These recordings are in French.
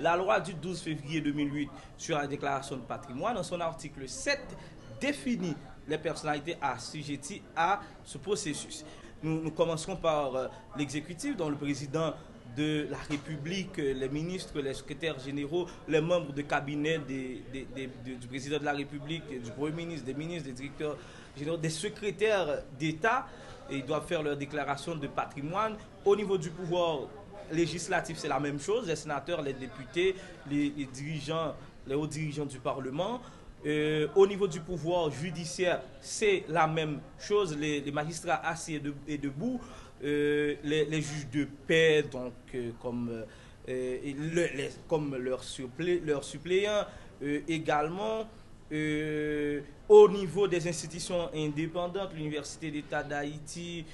La loi du 12 février 2008 sur la déclaration de patrimoine, en son article 7, définit les personnalités assujetties à ce processus. Nous commencerons par l'exécutif, dont le président de la République, les ministres, les secrétaires généraux, les membres de cabinet du président de la République, du Premier ministre, des ministres, des directeurs généraux, des secrétaires d'État, et ils doivent faire leur déclaration de patrimoine. Au niveau du pouvoir législatif, c'est la même chose, les sénateurs, les députés, les dirigeants, les hauts dirigeants du Parlement. Au niveau du pouvoir judiciaire, c'est la même chose, les magistrats assis et debout, les juges de paix, donc comme leurs suppléants, également. Au niveau des institutions indépendantes, l'Université d'État d'Haïti,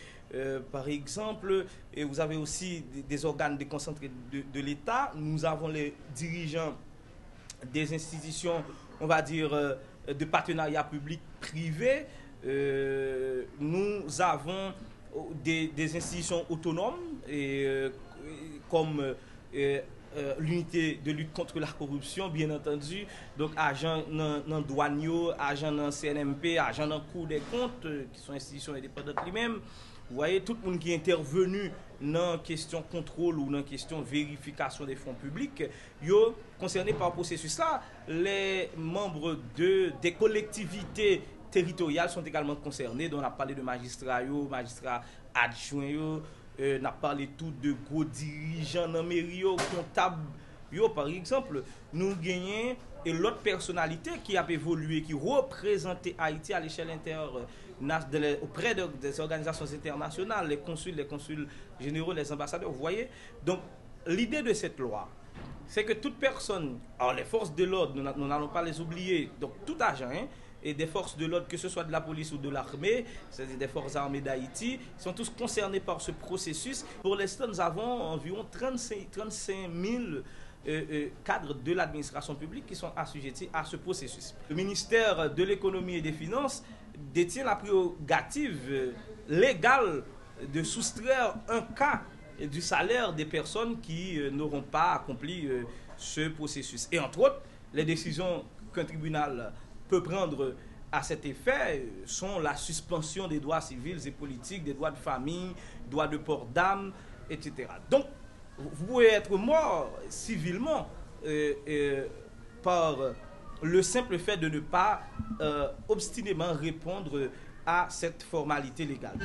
par exemple, et vous avez aussi des organes déconcentrés de l'État. Nous avons les dirigeants des institutions, on va dire, de partenariat public-privé. Nous avons des institutions autonomes comme l'unité de lutte contre la corruption, bien entendu, donc agents dans douaniers, agents dans CNMP, agents dans Cour des comptes, qui sont institutions indépendantes lui-même. Vous voyez, tout le monde qui est intervenu dans la question contrôle ou dans la question vérification des fonds publics, yo concerné par le processus là. Les membres des collectivités territoriales sont également concernés. Donc on a parlé de magistrats, magistrats adjoints, on a parlé tout de gros dirigeants dans mairie, comptables. Par exemple, nous gagnons et l'autre personnalité qui a évolué, qui représentait Haïti à l'échelle intérieure auprès des organisations internationales, les consuls généraux, les ambassadeurs, vous voyez. Donc, l'idée de cette loi, c'est que toute personne, alors les forces de l'ordre, nous n'allons pas les oublier, donc tout agent, et des forces de l'ordre, que ce soit de la police ou de l'armée, c'est-à-dire des forces armées d'Haïti, sont tous concernés par ce processus. Pour l'instant, nous avons environ 35 000 cadres de l'administration publique qui sont assujettis à ce processus. Le ministère de l'économie et des finances détient la prérogative légale de soustraire un cas du salaire des personnes qui n'auront pas accompli ce processus. Et entre autres, les décisions qu'un tribunal peut prendre à cet effet sont la suspension des droits civils et politiques, des droits de famille, droits de port d'âme, etc. Donc, vous pouvez être mort civilement par le simple fait de ne pas obstinément répondre à cette formalité légale.